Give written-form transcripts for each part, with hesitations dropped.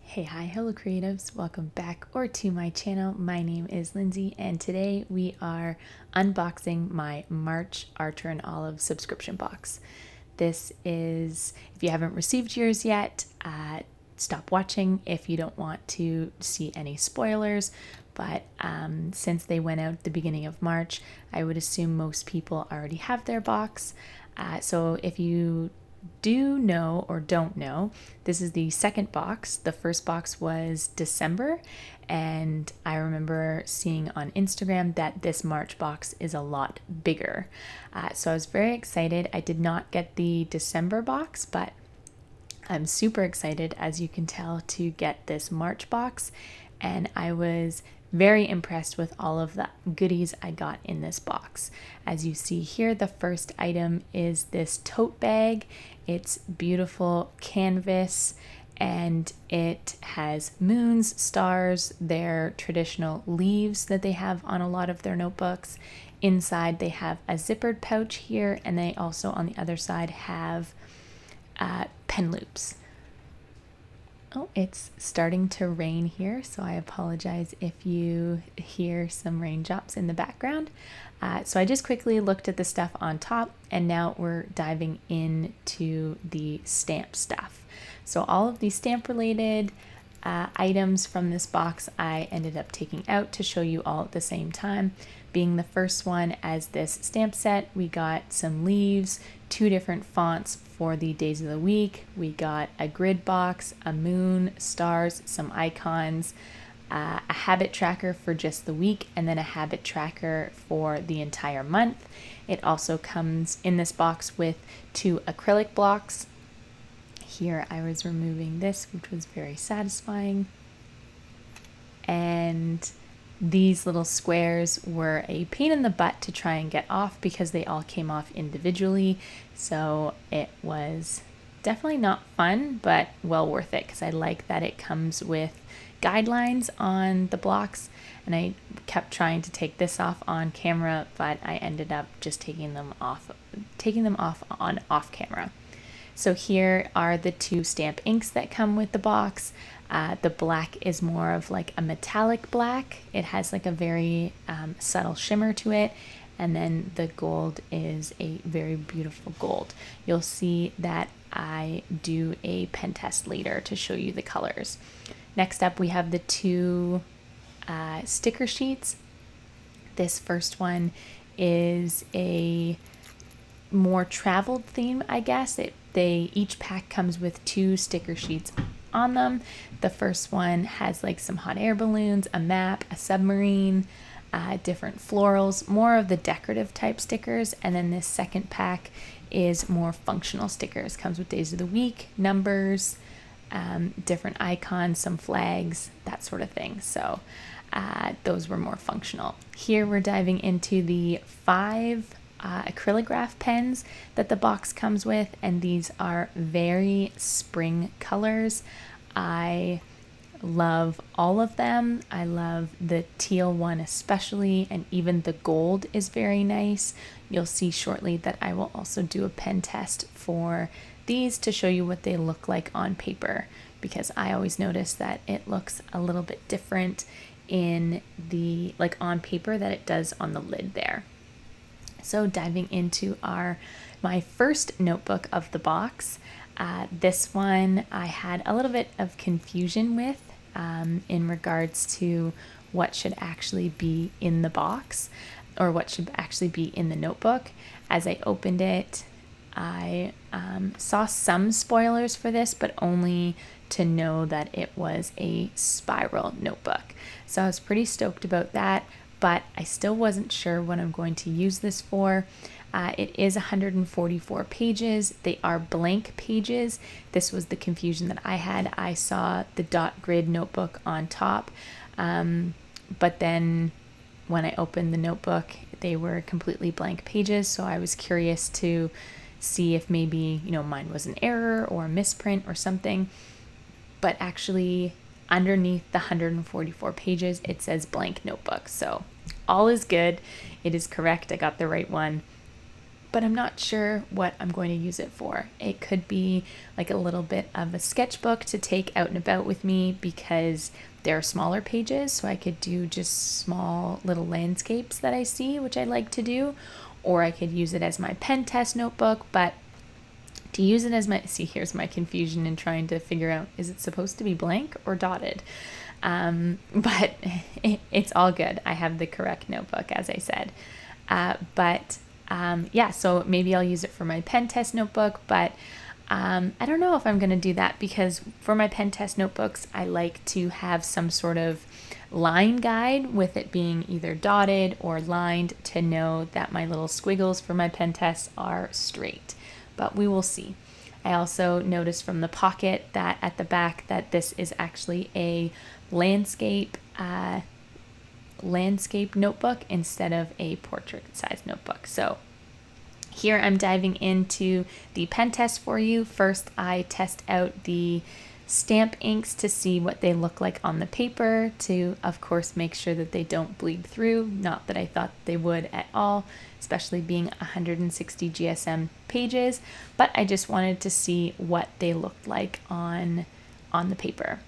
Hey, hi, hello creatives. Welcome back or to my channel. My name is Lindsay and today we are unboxing my March Archer and Olive subscription box. This is, if you haven't received yours yet, stop watching if you don't want to see any spoilers. But since they went out at the beginning of March, I would assume most people already have their box. So if you do know or don't know, this is the second box. The first box was December, and I remember seeing on Instagram that this March box is a lot bigger. So I was very excited. I did not get the December box, but I'm super excited, as you can tell, to get this March box, and I was very impressed with all of the goodies I got in this box. As you see here, the first item is this tote bag. It's beautiful canvas and it has moons, stars, their traditional leaves that they have on a lot of their notebooks. Inside they have a zippered pouch here, and they also on the other side have pen loops. Oh, it's starting to rain here, so I apologize if you hear some raindrops in the background. So I just quickly looked at the stuff on top, and now we're diving into the stamp stuff. So all of these stamp related items from this box I ended up taking out to show you all at the same time. Being the first one as this stamp set, we got some leaves, 2 different fonts for the days of the week. We got a grid box, a moon, stars, some icons, a habit tracker for just the week, and then a habit tracker for the entire month. It also comes in this box with 2 acrylic blocks. Here I was removing this, which was very satisfying. And these little squares were a pain in the butt to try and get off because they all came off individually. So it was definitely not fun, but well worth it because I like that it comes with guidelines on the blocks. And I kept trying to take this off on camera, but I ended up just taking them off on off camera. So here are the 2 stamp inks that come with the box. The black is more of like a metallic black. It has like a very subtle shimmer to it. And then the gold is a very beautiful gold. You'll see that I do a pen test later to show you the colors. Next up, we have the 2 sticker sheets. This first one is a more traveled theme, I guess. Each pack comes with 2 sticker sheets on them. The first one has like some hot air balloons, a map, a submarine, different florals, more of the decorative type stickers. And then this second pack is more functional stickers. Comes with days of the week, numbers, different icons, some flags, that sort of thing. So those were more functional. Here we're diving into the 5 Acrylograph pens that the box comes with, and these are very spring colors. I love all of them. I love the teal one especially, and even the gold is very nice. You'll see shortly that I will also do a pen test for these to show you what they look like on paper, because I always notice that it looks a little bit different in the on paper that it does on the lid there. So diving into my first notebook of the box, this one I had a little bit of confusion with in regards to what should actually be in the box or what should actually be in the notebook. As I opened it, I saw some spoilers for this, but only to know that it was a spiral notebook. So I was pretty stoked about that, but I still wasn't sure what I'm going to use this for. It is 144 pages. They are blank pages. This was the confusion that I had. I saw the dot grid notebook on top, but then when I opened the notebook, they were completely blank pages. So I was curious to see if maybe, mine was an error or a misprint or something. But actually, underneath the 144 pages, it says blank notebook. So all is good. It is correct. I got the right one. but I'm not sure what I'm going to use it for. It could be like a little bit of a sketchbook to take out and about with me because they're smaller pages, so I could do just small little landscapes that I see, which I like to do, or I could use it as my pen test notebook. But to use it as my, see, here's my confusion in trying to figure out, is it supposed to be blank or dotted? But it's all good. I have the correct notebook, as I said. Yeah, so maybe I'll use it for my pen test notebook, but I don't know if I'm going to do that, because for my pen test notebooks, I like to have some sort of line guide with it being either dotted or lined to know that my little squiggles for my pen tests are straight, but we will see. I also noticed from the pocket that at the back that this is actually a landscape notebook instead of a portrait size notebook. So here I'm diving into the pen test for you. First, I test out the stamp inks to see what they look like on the paper, to of course make sure that they don't bleed through. Not that I thought they would at all, especially being 160 GSM pages, but I just wanted to see what they looked like on the paper.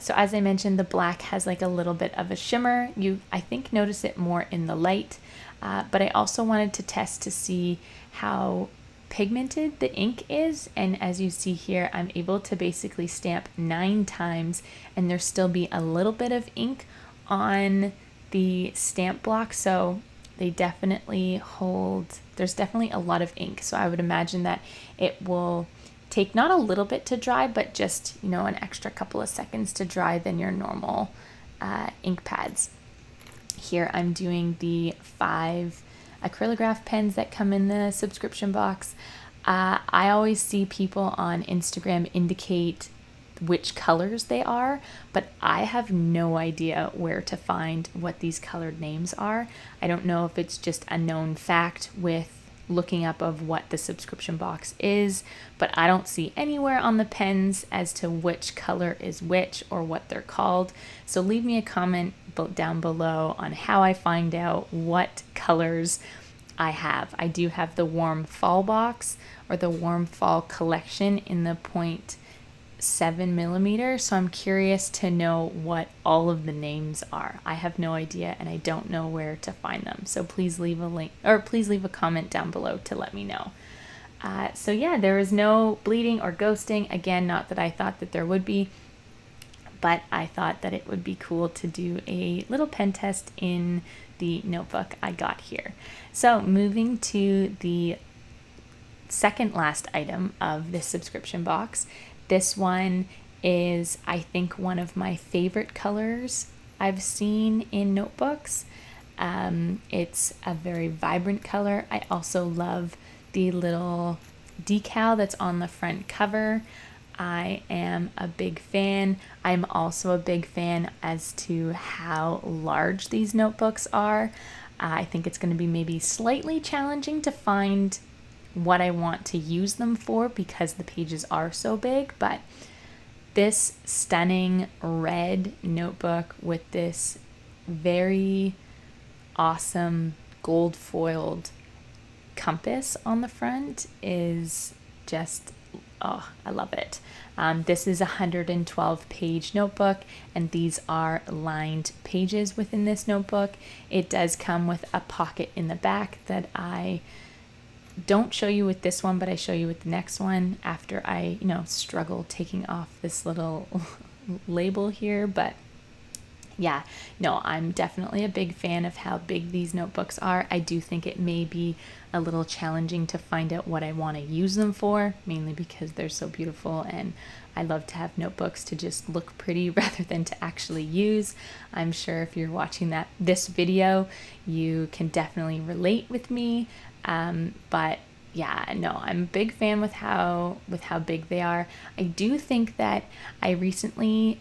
So as I mentioned, the black has like a little bit of a shimmer. You, I think, notice it more in the light, but I also wanted to test to see how pigmented the ink is, and as you see here, I'm able to basically stamp 9 times and there still be a little bit of ink on the stamp block, so they definitely hold, there's definitely a lot of ink, so I would imagine that it will take not a little bit to dry, but just, you know, an extra couple of seconds to dry than your normal ink pads. Here I'm doing the 5 Acrylograph pens that come in the subscription box. I always see people on Instagram indicate which colors they are, but I have no idea where to find what these colored names are. I don't know if it's just a known fact with looking up of what the subscription box is, but I don't see anywhere on the pens as to which color is which or what they're called. So leave me a comment down below on how I find out what colors I have. I do have the warm fall box, or the warm fall collection, in the 0.7 millimeter, so I'm curious to know what all of the names are. I have no idea and I don't know where to find them, so please leave a link, or please leave a comment down below to let me know. So yeah, there is no bleeding or ghosting. Again, not that I thought that there would be, but I thought that it would be cool to do a little pen test in the notebook I got here. So moving to the second last item of this subscription box. This one is, I think, one of my favorite colors I've seen in notebooks. It's a very vibrant color. I also love the little decal that's on the front cover. I am a big fan. I'm also a big fan as to how large these notebooks are. I think it's going to be maybe slightly challenging to find what I want to use them for because the pages are so big, but this stunning red notebook with this very awesome gold foiled compass on the front is just, oh, I love it. This is a 112 page notebook, and these are lined pages within this notebook. It does come with a pocket in the back that I don't show you with this one, but I show you with the next one after I, struggle taking off this little label here. But yeah, no, I'm definitely a big fan of how big these notebooks are. I do think it may be a little challenging to find out what I want to use them for, mainly because they're so beautiful, and I love to have notebooks to just look pretty rather than to actually use. I'm sure if you're watching this video, you can definitely relate with me. But yeah, no, I'm a big fan with how big they are. I do think that I recently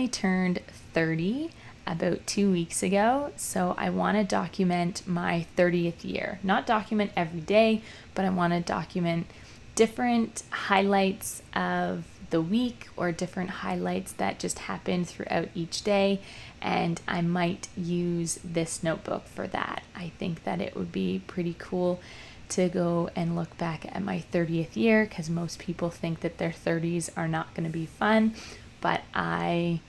turned 30 about 2 weeks ago, so I want to document my 30th year. Not document every day, but I want to document different highlights of the week or different highlights that just happened throughout each day, and I might use this notebook for that. I think that it would be pretty cool to go and look back at my 30th year, because most people think that their 30s are not going to be fun, but I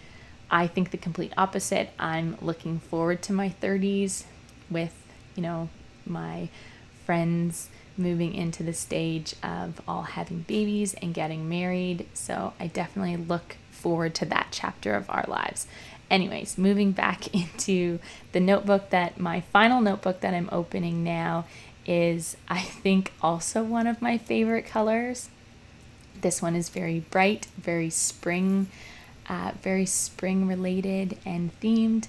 think the complete opposite. I'm looking forward to my 30s with, my friends moving into the stage of all having babies and getting married. So I definitely look forward to that chapter of our lives. Anyways, moving back into the notebook, my final notebook that I'm opening now is, I think, also one of my favorite colors. This one is very bright, very spring related and themed,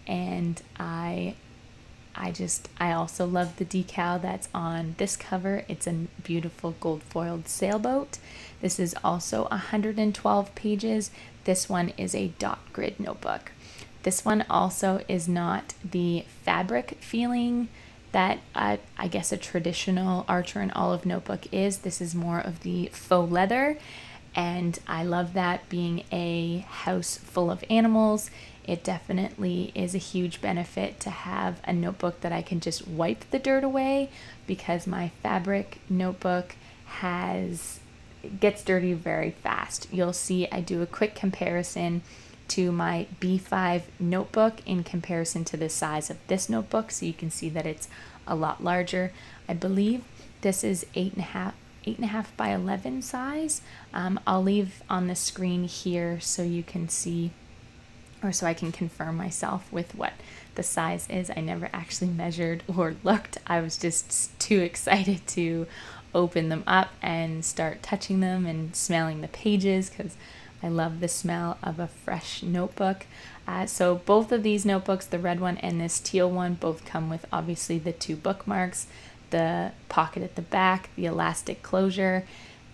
and I also love the decal that's on this cover. It's a beautiful gold foiled sailboat. This is also 112 pages. This one is a dot grid notebook. This one also is not the fabric feeling that I guess a traditional Archer and Olive notebook is. This is more of the faux leather, and I love that. Being a house full of animals, it definitely is a huge benefit to have a notebook that I can just wipe the dirt away, because my fabric notebook gets dirty very fast. You'll see I do a quick comparison to my B5 notebook in comparison to the size of this notebook, so you can see that it's a lot larger. I believe this is 8.5 by 11 size. I'll leave on the screen here so you can see, or so I can confirm myself with what the size is. I never actually measured or looked. I was just too excited to open them up and start touching them and smelling the pages, because I love the smell of a fresh notebook. So both of these notebooks, the red one and this teal one, both come with obviously the 2 bookmarks, the pocket at the back, the elastic closure,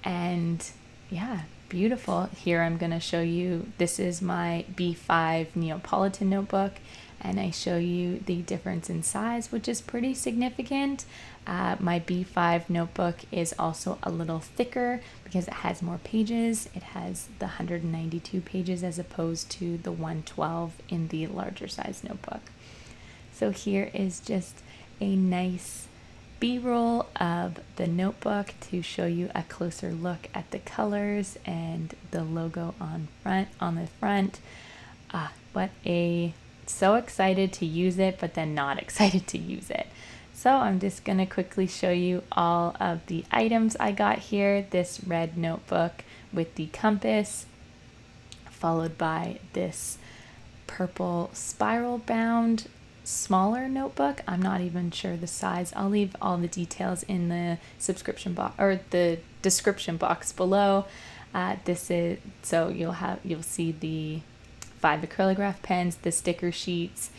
and yeah, beautiful. Here I'm going to show you, this is my B5 Neapolitan notebook, and I show you the difference in size, which is pretty significant. My B5 notebook is also a little thicker because it has more pages. It has the 192 pages as opposed to the 112 in the larger size notebook. So here is just a nice B-roll of the notebook to show you a closer look at the colors and the logo on the front. So excited to use it, but then not excited to use it. So I'm just going to quickly show you all of the items I got here. This red notebook with the compass, followed by this purple spiral bound smaller notebook. I'm not even sure the size. I'll leave all the details in the subscription box or the description box below. So you'll see the 5 Acrylograph pens, the sticker sheets,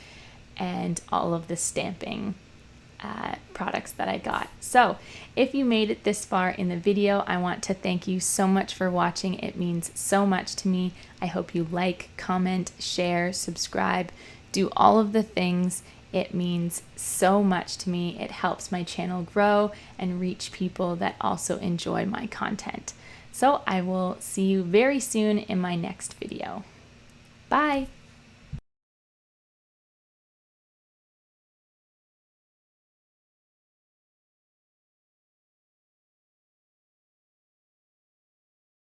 and all of the stamping products that I got. So if you made it this far in the video, I want to thank you so much for watching. It means so much to me. I hope you like, comment, share, subscribe, do all of the things. It means so much to me. It helps my channel grow and reach people that also enjoy my content. So I will see you very soon in my next video. Bye!